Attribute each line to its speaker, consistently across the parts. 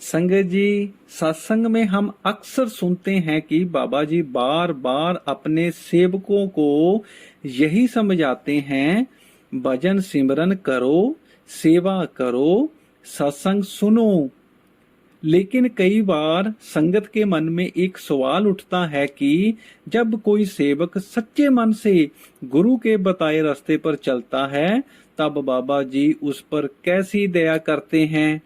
Speaker 1: संगत जी, सत्संग में हम अक्सर सुनते हैं कि बाबा जी बार बार अपने सेवकों को यही समझाते हैं, भजन सिमरन करो, सेवा करो, सत्संग सुनो। लेकिन कई बार संगत के मन में एक सवाल उठता है कि जब कोई सेवक सच्चे मन से गुरु के बताए रास्ते पर चलता है, तब बाबा जी उस पर कैसी दया करते हैं।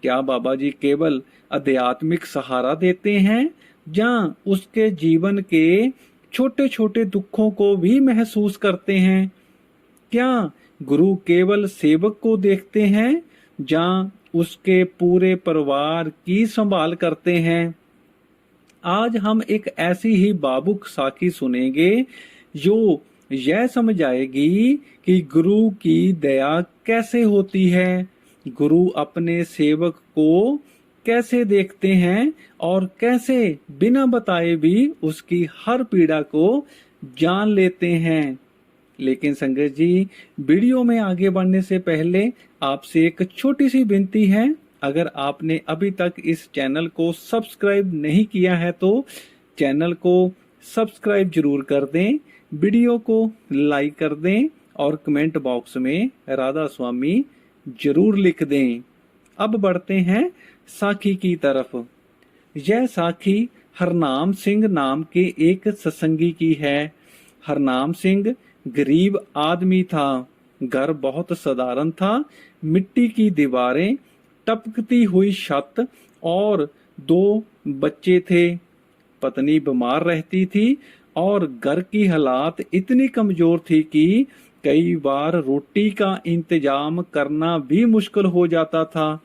Speaker 1: क्या बाबा जी केवल आध्यात्मिक सहारा देते हैं या उसके जीवन के छोटे छोटे दुखों को भी महसूस करते हैं? क्या गुरु केवल सेवक को देखते हैं या उसके पूरे परिवार की संभाल करते हैं? आज हम एक ऐसी ही भावुक साखी सुनेंगे जो यह समझाएगी कि गुरु की दया कैसे होती है, गुरु अपने सेवक को कैसे देखते हैं और कैसे बिना बताए भी उसकी हर पीड़ा को जान लेते हैं। लेकिन संगत जी, वीडियो में आगे बढ़ने से पहले आपसे एक छोटी सी विनती है। अगर आपने अभी तक इस चैनल को सब्सक्राइब नहीं किया है तो चैनल को सब्सक्राइब जरूर कर दें, वीडियो को लाइक कर दें और कमेंट बॉक्स में राधा स्वामी जरूर लिख दें। अब बढ़ते हैं साखी की तरफ। यह साखी हरनाम सिंह नाम के एक सत्संगी की है। हरनाम सिंह गरीब आदमी था। घर बहुत साधारण था। मिट्टी की दीवारें, टपकती हुई छत और 2 बच्चे थे। पत्नी बीमार रहती थी और घर की हालात इतनी कमजोर थी कि कई बार रोटी का इंतजाम करना भी मुश्किल हो जाता था।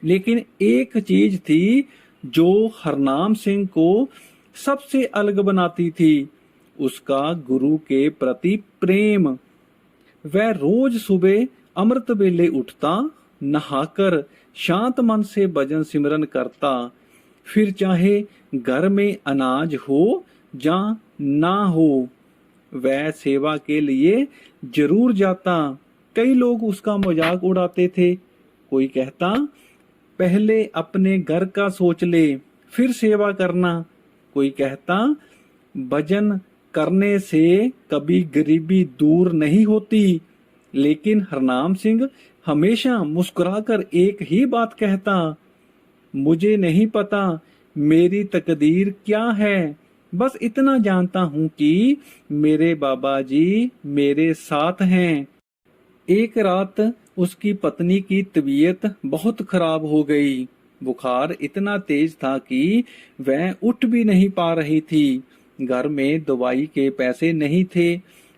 Speaker 1: लेकिन एक चीज थी जो हरनाम सिंह को सबसे अलग बनाती थी, उसका गुरु के प्रति प्रेम। वह रोज सुबह अमृत वेले उठता, नहाकर शांत मन से भजन सिमरन करता। फिर चाहे घर में अनाज हो या ना हो, वह सेवा के लिए जरूर जाता। कई लोग उसका मजाक उड़ाते थे। कोई कहता, पहले अपने घर का सोच ले, फिर सेवा करना। कोई कहता, भजन करने से कभी गरीबी दूर नहीं होती। लेकिन हरनाम सिंह हमेशा मुस्कुराकर एक ही बात कहता, मुझे नहीं पता मेरी तकदीर क्या है, बस इतना जानता हूँ कि मेरे बाबा जी मेरे साथ हैं। एक रात उसकी पत्नी की तबीयत बहुत खराब हो गई। बुखार इतना तेज था कि वह उठ भी नहीं पा रही थी। घर में दवाई के पैसे नहीं थे।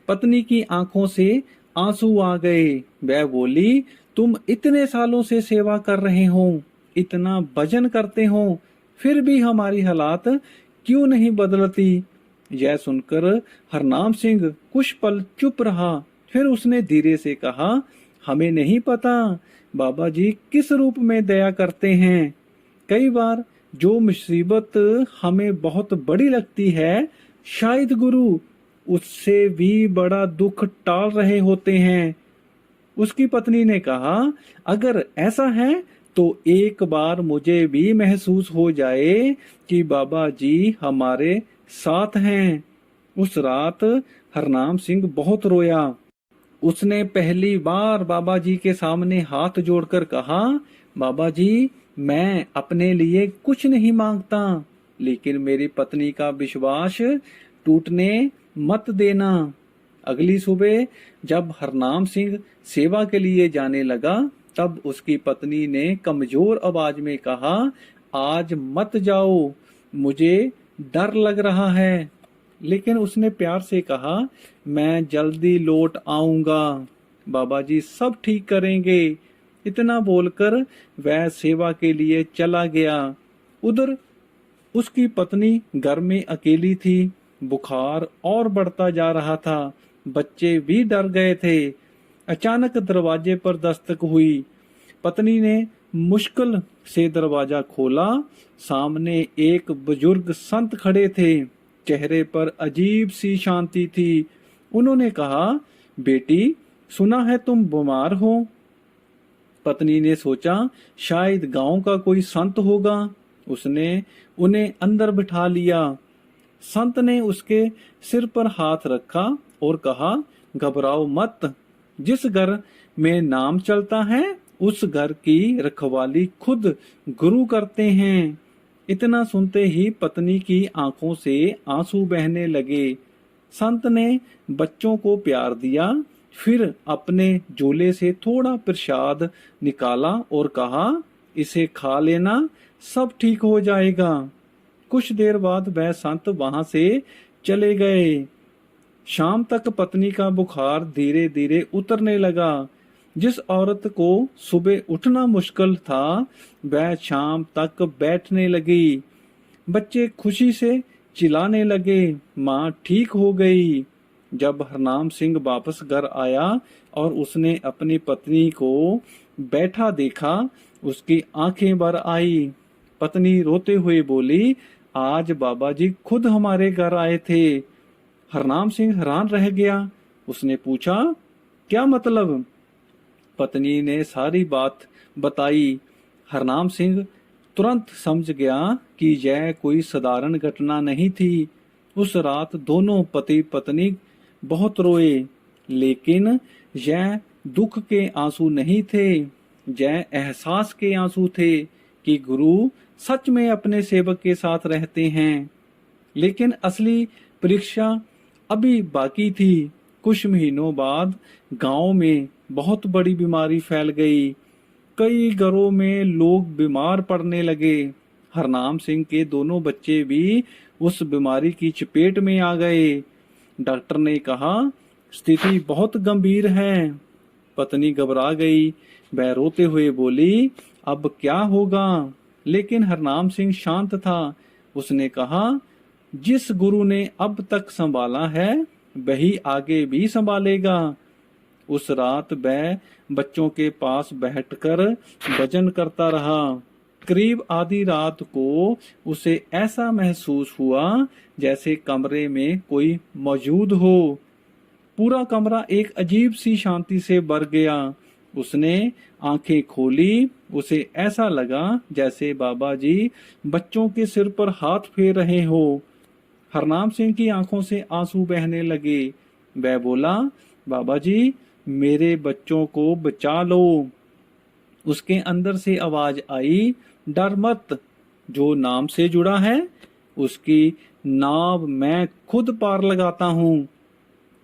Speaker 1: पत्नी की आंखों से आंसू आ गए। वह बोली, तुम इतने सालों से सेवा कर रहे हो, इतना भजन करते हो, फिर भी हमारी हालात क्यों नहीं बदलती? यह सुनकर हरनाम सिंह कुछ पल चुप रहा। फिर उसने धीरे से कहा, हमें नहीं पता बाबा जी किस रूप में दया करते हैं। कई बार जो मुसीबत हमें बहुत बड़ी लगती है, शायद गुरु उससे भी बड़ा दुख टाल रहे होते हैं। उसकी पत्नी ने कहा, अगर ऐसा है तो एक बार मुझे भी महसूस हो जाए कि बाबा जी हमारे साथ हैं। उस रात हरनाम सिंह बहुत रोया। उसने पहली बार बाबा जी के सामने हाथ जोड़कर कहा, बाबा जी मैं अपने लिए कुछ नहीं मांगता, लेकिन मेरी पत्नी का विश्वास टूटने मत देना। अगली सुबह जब हरनाम सिंह सेवा के लिए जाने लगा, तब उसकी पत्नी ने कमजोर आवाज में कहा, आज मत जाओ, मुझे डर लग रहा है। लेकिन उसने प्यार से कहा, मैं जल्दी लौट आऊंगा, बाबा जी सब ठीक करेंगे। इतना बोलकर वह सेवा के लिए चला गया। उधर उसकी पत्नी घर में अकेली थी। बुखार और बढ़ता जा रहा था। बच्चे भी डर गए थे। अचानक दरवाजे पर दस्तक हुई। पत्नी ने मुश्किल से दरवाजा खोला। सामने एक बुजुर्ग संत खड़े थे। चेहरे पर अजीब सी शांति थी। उन्होंने कहा, बेटी सुना है तुम बीमार हो, पत्नी ने सोचा शायद गांव का कोई संत होगा। उसने उन्हें अंदर बिठा लिया। संत ने उसके सिर पर हाथ रखा और कहा, घबराओ मत, जिस घर में नाम चलता है उस घर की रखवाली खुद गुरु करते हैं। इतना सुनते ही पत्नी की आंखों से आंसू बहने लगे। संत ने बच्चों को प्यार दिया, फिर अपने झोले से थोड़ा प्रसाद निकाला और कहा, इसे खा लेना, सब ठीक हो जाएगा। कुछ देर बाद वह संत वहां से चले गए। शाम तक पत्नी का बुखार धीरे धीरे उतरने लगा। जिस औरत को सुबह उठना मुश्किल था वह शाम तक बैठने लगी। बच्चे खुशी से चिल्लाने लगे, माँ ठीक हो गई। जब हरनाम सिंह वापस घर आया और उसने अपनी पत्नी को बैठा देखा, उसकी आंखें भर आई। पत्नी रोते हुए बोली, आज बाबा जी खुद हमारे घर आए थे। हरनाम सिंह हैरान रह गया। उसने पूछा, क्या मतलब? पत्नी ने सारी बात बताई। हरनाम सिंह तुरंत समझ गया कि यह कोई साधारण घटना नहीं थी। उस रात दोनों पति पत्नी बहुत रोए, लेकिन यह दुख के आंसू नहीं थे, यह एहसास के आंसू थे कि गुरु सच में अपने सेवक के साथ रहते हैं। लेकिन असली परीक्षा अभी बाकी थी। कुछ महीनों बाद गांव में बहुत बड़ी बीमारी फैल गई। कई घरों में लोग बीमार पड़ने लगे। हरनाम सिंह के दोनों बच्चे भी उस बीमारी की चपेट में आ गए। डॉक्टर ने कहा, स्थिति बहुत गंभीर है। पत्नी घबरा गई। वह रोते हुए बोली, अब क्या होगा? लेकिन हरनाम सिंह शांत था। उसने कहा, जिस गुरु ने अब तक संभाला है वही आगे भी संभालेगा। उस रात वह बच्चों के पास बैठकर भजन करता रहा। करीब आधी रात को उसे ऐसा महसूस हुआ जैसे कमरे में कोई मौजूद हो। पूरा कमरा एक अजीब सी शांति से भर गया। उसने आंखें खोली। उसे ऐसा लगा जैसे बाबा जी बच्चों के सिर पर हाथ फेर रहे हो। हरनाम सिंह की आंखों से आंसू बहने लगे। वह बोला, बाबा जी मेरे बच्चों को बचा लो। उसके अंदर से आवाज आई, डर मत, जो नाम से जुड़ा है उसकी नाव मैं खुद पार लगाता हूँ।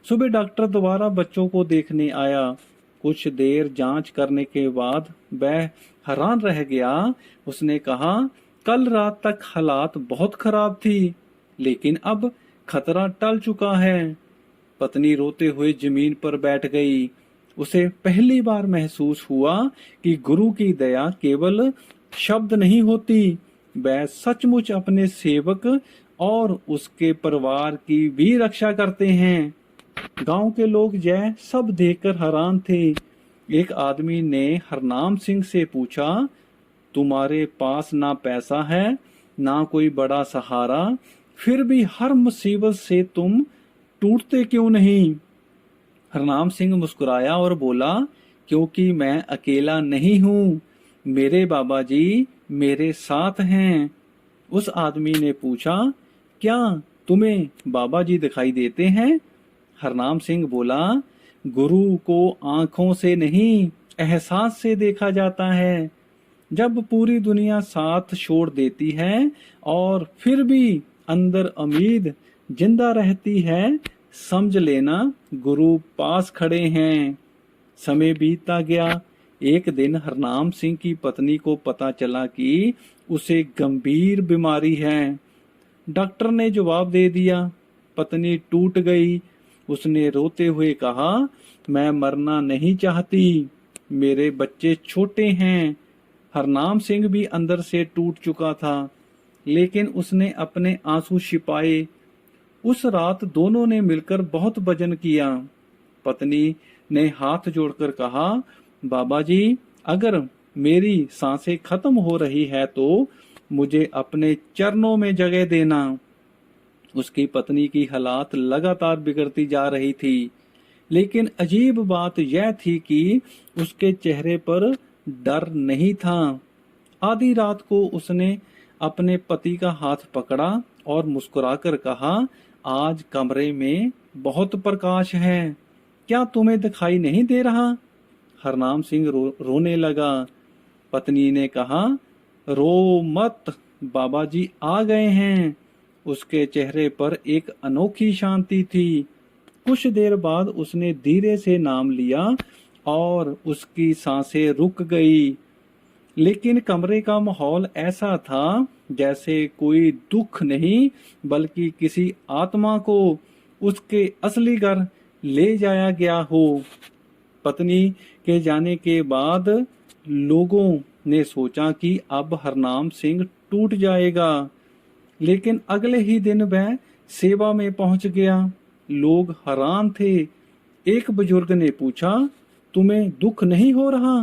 Speaker 1: सुबह डॉक्टर दोबारा बच्चों को देखने आया। कुछ देर जांच करने के बाद वह हैरान रह गया। उसने कहा, कल रात तक हालात बहुत खराब थी, लेकिन अब खतरा टल चुका है। पत्नी रोते हुए जमीन पर बैठ गई। उसे पहली बार महसूस हुआ कि गुरु की दया केवल शब्द नहीं होती, वह सचमुच अपने सेवक और उसके परिवार की भी रक्षा करते हैं। गांव के लोग यह सब देखकर हैरान थे। एक आदमी ने हरनाम सिंह से पूछा, तुम्हारे पास ना पैसा है ना कोई बड़ा सहारा, फिर भी हर मुसीबत से तुम टूटते क्यों नहीं? हरनाम सिंह मुस्कुराया और बोला, क्योंकि मैं अकेला नहीं हूँ, मेरे बाबा जी मेरे साथ हैं। उस आदमी ने पूछा, क्या तुम्हें बाबा जी दिखाई देते हैं? हरनाम सिंह बोला, गुरु को आंखों से नहीं एहसास से देखा जाता है। जब पूरी दुनिया साथ छोड़ देती है और फिर भी अंदर उम्मीद जिंदा रहती है, समझ लेना गुरु पास खड़े हैं। समय बीतता गया। एक दिन हरनाम सिंह की पत्नी को पता चला कि उसे गंभीर बीमारी है। डॉक्टर ने जवाब दे दिया। पत्नी टूट गई। उसने रोते हुए कहा, मैं मरना नहीं चाहती, मेरे बच्चे छोटे हैं। हरनाम सिंह भी अंदर से टूट चुका था, लेकिन उसने अपने आंसू छिपाए। उस रात दोनों ने मिलकर बहुत भजन किया। पत्नी ने हाथ जोड़कर कहा, बाबा जी अगर मेरी सांसें खत्म हो रही है तो मुझे अपने चरणों में जगह देना। उसकी पत्नी की हालात लगातार बिगड़ती जा रही थी, लेकिन अजीब बात यह थी कि उसके चेहरे पर डर नहीं था। आधी रात को उसने अपने पति का हाथ पकड़ा और मुस्कुराकर कहा, आज कमरे में बहुत प्रकाश है, क्या तुम्हें दिखाई नहीं दे रहा? हरनाम सिंह रोने लगा। पत्नी ने कहा, रो मत, बाबा जी आ गए हैं। उसके चेहरे पर एक अनोखी शांति थी। कुछ देर बाद उसने धीरे से नाम लिया और उसकी सांसें रुक गई। लेकिन कमरे का माहौल ऐसा था जैसे कोई दुख नहीं बल्कि किसी आत्मा को उसके असली घर ले जाया गया हो। पत्नी के जाने के बाद लोगों ने सोचा कि अब हरनाम सिंह टूट जाएगा, लेकिन अगले ही दिन वह सेवा में पहुंच गया। लोग हैरान थे। एक बुजुर्ग ने पूछा, तुम्हें दुख नहीं हो रहा?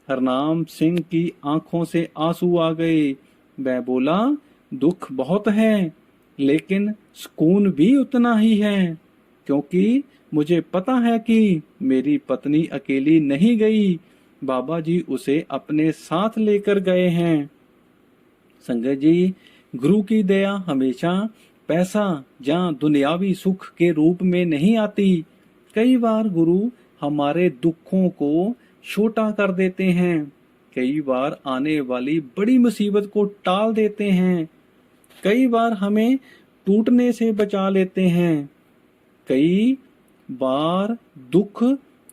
Speaker 1: हरनाम सिंह की आंखों से आंसू आ गए। वह बोला, दुख बहुत है, लेकिन सुकून भी उतना ही है, क्योंकि मुझे पता है कि मेरी पत्नी अकेली नहीं गई, बाबा जी उसे अपने साथ लेकर गए हैं। संगत जी, गुरु की दया हमेशा पैसा या दुनियावी सुख के रूप में नहीं आती। कई बार गुरु हमारे दुखों को छोटा कर देते हैं, कई बार आने वाली बड़ी मुसीबत को टाल देते हैं, कई बार हमें टूटने से बचा लेते हैं। कई बार दुख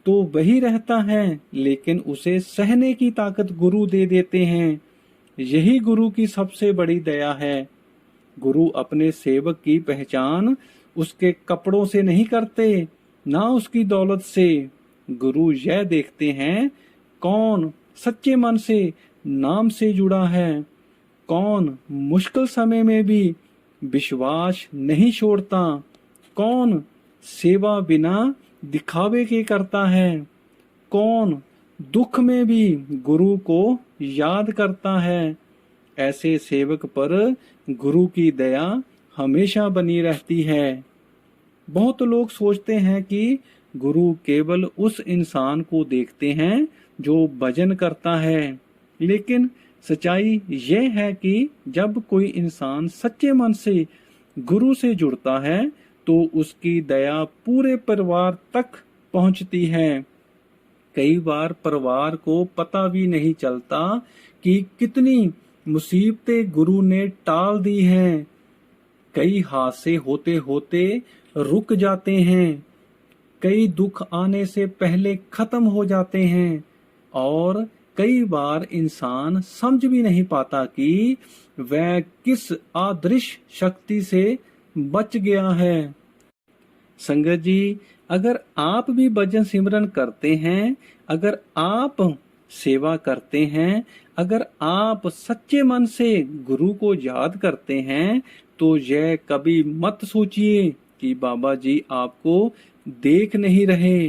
Speaker 1: तो वही रहता है, लेकिन उसे सहने की ताकत गुरु दे देते हैं। यही गुरु की सबसे बड़ी दया है। गुरु अपने सेवक की पहचान उसके कपड़ों से नहीं करते, ना उसकी दौलत से। गुरु यह देखते हैं कौन सच्चे मन से नाम से जुड़ा है, कौन मुश्किल समय में भी विश्वास नहीं छोड़ता, कौन सेवा बिना दिखावे के करता है, कौन दुख में भी गुरु को याद करता है। ऐसे सेवक पर गुरु की दया हमेशा बनी रहती है। बहुत लोग सोचते हैं कि गुरु केवल उस इंसान को देखते हैं जो भजन करता है, लेकिन सच्चाई यह है कि जब कोई इंसान सच्चे मन से गुरु से जुड़ता है तो उसकी दया पूरे परिवार तक पहुंचती है। कई बार परिवार को पता भी नहीं चलता कि कितनी मुसीबतें गुरु ने टाल दी हैं। कई हादसे होते होते रुक जाते हैं, कई दुख आने से पहले खत्म हो जाते हैं, और कई बार इंसान समझ भी नहीं पाता कि वह किस अदृश्य शक्ति से बच गया है। संगत जी, अगर आप भी भजन सिमरन करते हैं, अगर आप सेवा करते हैं, अगर आप सच्चे मन से गुरु को याद करते हैं, तो यह कभी मत सोचिए कि बाबा जी आपको देख नहीं रहे।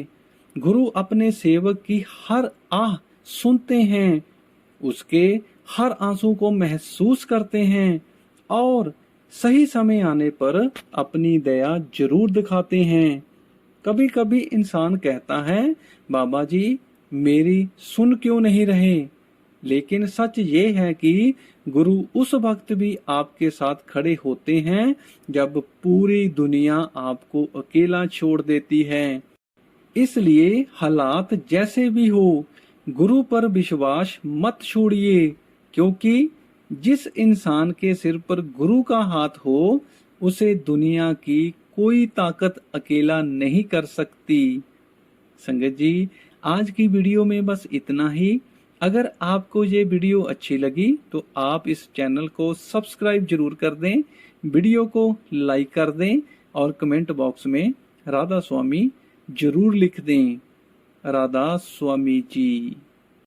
Speaker 1: गुरु अपने सेवक की हर आह सुनते हैं, उसके हर आंसू को महसूस करते हैं और सही समय आने पर अपनी दया जरूर दिखाते हैं। कभी कभी इंसान कहता है, बाबा जी मेरी सुन क्यों नहीं रहे? लेकिन सच ये है कि गुरु उस वक्त भी आपके साथ खड़े होते हैं जब पूरी दुनिया आपको अकेला छोड़ देती है। इसलिए हालात जैसे भी हो, गुरु पर विश्वास मत छोड़िए, क्योंकि जिस इंसान के सिर पर गुरु का हाथ हो, उसे दुनिया की कोई ताकत अकेला नहीं कर सकती। संगत जी, आज की वीडियो में बस इतना ही। अगर आपको ये वीडियो अच्छी लगी तो आप इस चैनल को सब्सक्राइब जरूर कर दें, वीडियो को लाइक कर दें और कमेंट बॉक्स में राधा स्वामी जरूर लिख दें। राधा स्वामी जी।